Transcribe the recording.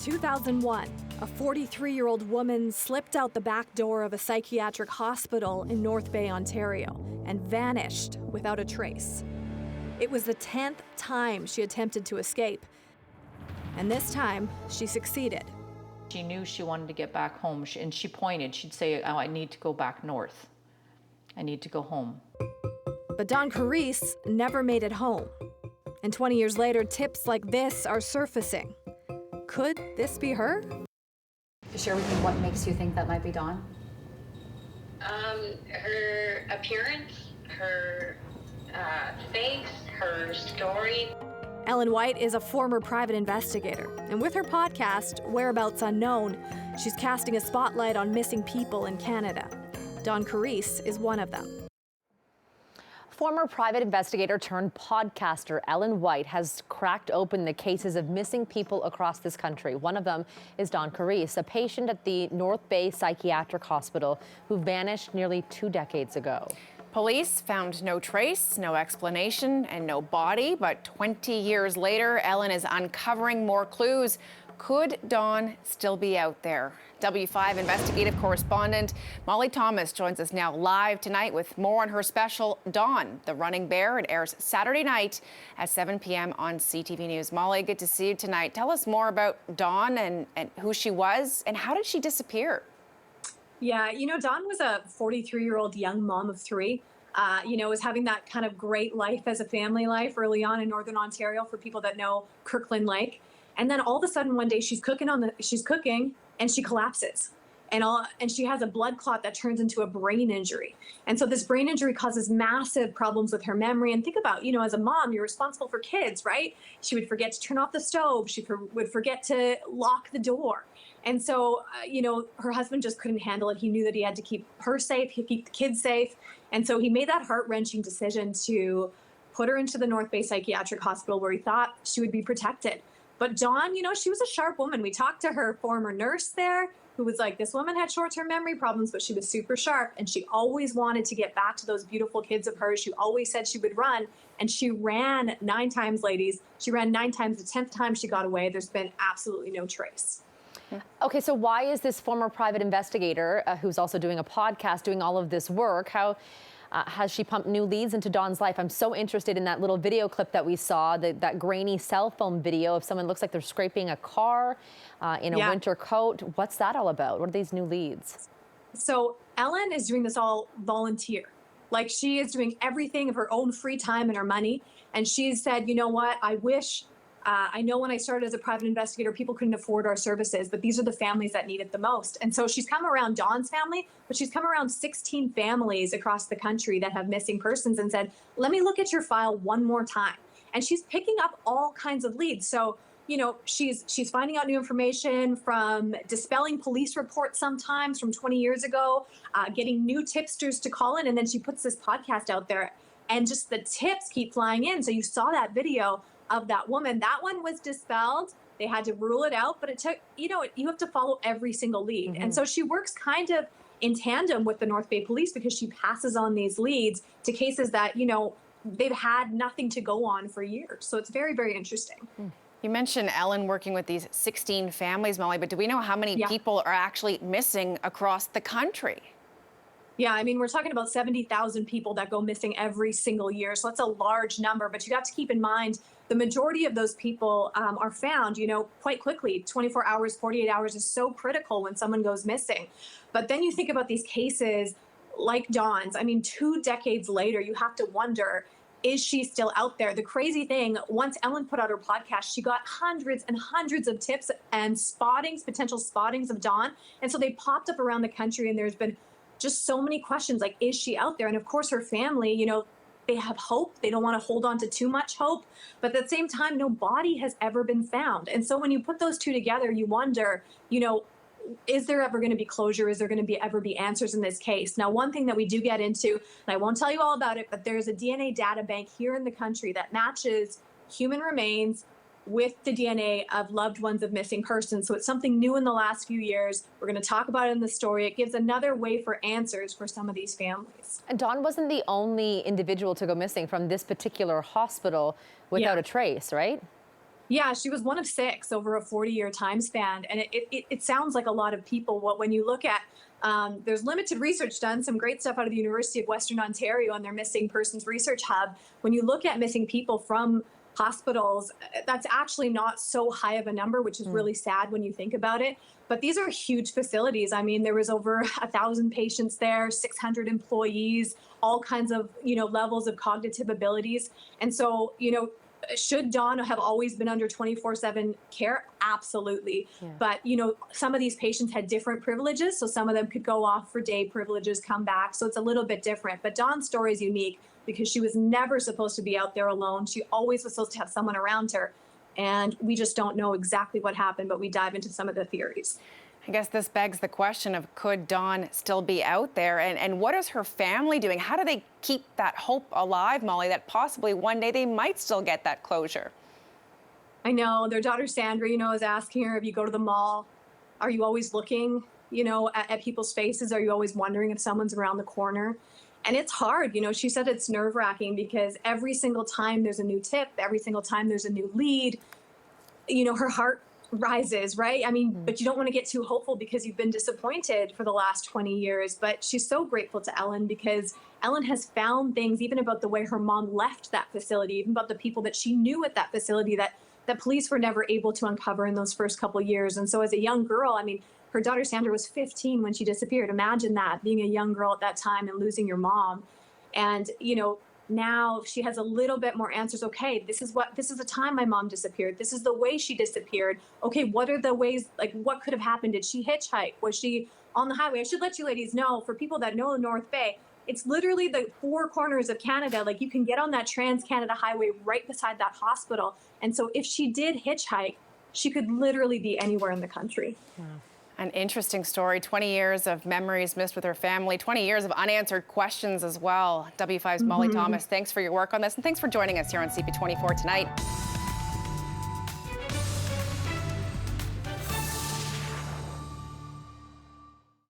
2001, a 43-year-old woman slipped out the back door of a psychiatric hospital in North Bay, Ontario, and vanished without a trace. It was the 10th time she attempted to escape, and this time she succeeded. She knew she wanted to get back home, and she pointed. She'd say, "Oh, I need to go back north. I need to go home." But Dawn Carice never made it home. And 20 years later, tips like this are surfacing. Could this be her? Share with me what makes you think that might be Dawn? Her appearance, her face, her story. Ellen White is a former private investigator, and with her podcast, Whereabouts Unknown, she's casting a spotlight on missing people in Canada. Dawn Carice is one of them. Former private investigator turned podcaster Ellen White has cracked open the cases of missing people across this country. One of them is Dawn Carice, a patient at the North Bay Psychiatric Hospital who vanished nearly 2 decades ago. Police found no trace, no explanation, and no body. But 20 years later, Ellen is uncovering more clues. Could Dawn still be out there? W5 investigative correspondent Molly Thomas joins us now live tonight with more on her special, Dawn, the Running Bear. It airs Saturday night at 7 p.m. on CTV News. Molly, good to see you tonight. Tell us more about Dawn and who she was and how did she disappear? Yeah, Dawn was a 43-year-old young mom of 3. Was having that kind of great life as a family life early on in Northern Ontario for people that know Kirkland Lake. And then all of a sudden one day she's cooking and she collapses. And she has a blood clot that turns into a brain injury. And so this brain injury causes massive problems with her memory. And think about, as a mom, you're responsible for kids, right? She would forget to turn off the stove. She would forget to lock the door. And so, her husband just couldn't handle it. He knew that he had to keep her safe, keep the kids safe. And so he made that heart-wrenching decision to put her into the North Bay Psychiatric Hospital where he thought she would be protected. But Dawn, she was a sharp woman. We talked to her former nurse there who was like, this woman had short-term memory problems, but she was super sharp. And she always wanted to get back to those beautiful kids of hers. She always said she would run. And she ran 9 times, ladies. She ran 9 times. The 10th time she got away, there's been absolutely no trace. Okay, so why is this former private investigator, who's also doing a podcast, doing all of this work? How has she pumped new leads into Dawn's life? I'm so interested in that little video clip that we saw, that grainy cell phone video of someone looks like they're scraping a car in a winter coat. What's that all about? What are these new leads? So Ellen is doing this all volunteer. Like, she is doing everything of her own free time and her money. And she said, you know what, I know when I started as a private investigator, people couldn't afford our services, but these are the families that need it the most. And so she's come around Dawn's family, but she's come around 16 families across the country that have missing persons and said, let me look at your file one more time. And she's picking up all kinds of leads. So, she's finding out new information from dispelling police reports sometimes from 20 years ago, getting new tipsters to call in. And then she puts this podcast out there and just the tips keep flying in. So you saw that video of that woman. That one was dispelled. They had to rule it out, but it took, you have to follow every single lead. And so she works kind of in tandem with the North Bay Police because she passes on these leads to cases that, they've had nothing to go on for years. So it's very, very interesting. You mentioned Ellen working with these 16 families, Molly, but do we know how many people are actually missing across the country? Yeah, we're talking about 70,000 people that go missing every single year. So that's a large number, but you have to keep in mind the majority of those people are found, quite quickly. 24 hours, 48 hours is so critical when someone goes missing. But then you think about these cases like Dawn's. 2 decades later, you have to wonder, is she still out there? The crazy thing, once Ellen put out her podcast, she got hundreds and hundreds of tips and potential spottings of Dawn. And so they popped up around the country, and there's been just so many questions like, is she out there? And of course, her family, they have hope. They don't want to hold on to too much hope. But at the same time, no body has ever been found. And so when you put those two together, you wonder, is there ever going to be closure? Is there going to ever be answers in this case? Now, one thing that we do get into, and I won't tell you all about it, but there's a DNA data bank here in the country that matches human remains with the DNA of loved ones of missing persons. So it's something new in the last few years. We're going to talk about it in the story. It gives another way for answers for some of these families. And Dawn wasn't the only individual to go missing from this particular hospital without a trace, right? Yeah, she was one of 6 over a 40-year time span. And it sounds like a lot of people. When you look at, there's limited research done, some great stuff out of the University of Western Ontario and their Missing Persons Research Hub. When you look at missing people from hospitals, that's actually not so high of a number, which is really sad when you think about it. But these are huge facilities. I mean, there was over 1,000 patients there, 600 employees, all kinds of, levels of cognitive abilities. And so, should Dawn have always been under 24/7 care? Absolutely. Yeah. But, some of these patients had different privileges. So some of them could go off for day privileges, come back. So it's a little bit different. But Dawn's story is unique because she was never supposed to be out there alone. She always was supposed to have someone around her. And we just don't know exactly what happened, but we dive into some of the theories. I guess this begs the question of, could Dawn still be out there? And what is her family doing? How do they keep that hope alive, Molly, that possibly one day they might still get that closure? I know. Their daughter, Sandra, is asking her, if you go to the mall, are you always looking, at people's faces? Are you always wondering if someone's around the corner? And it's hard. She said it's nerve-wracking because every single time there's a new tip, every single time there's a new lead, her heart rises, right? I mean, but you don't want to get too hopeful because you've been disappointed for the last 20 years. But she's so grateful to Ellen because Ellen has found things, even about the way her mom left that facility, even about the people that she knew at that facility that police were never able to uncover in those first couple of years. And so as a young girl, I mean, her daughter Sandra was 15 when she disappeared. Imagine that, being a young girl at that time and losing your mom. And, now she has a little bit more answers. Okay, this is the time my mom disappeared. This is the way she disappeared. Okay, what are the ways, what could have happened? Did she hitchhike? Was she on the highway? I should let you ladies know, for people that know the North Bay, it's literally the 4 corners of Canada. You can get on that Trans-Canada Highway right beside that hospital. And so if she did hitchhike, she could literally be anywhere in the country. Wow. An interesting story. 20 years of memories missed with her family, 20 years of unanswered questions as well. W5's Molly Thomas, thanks for your work on this, and thanks for joining us here on CP24 Tonight.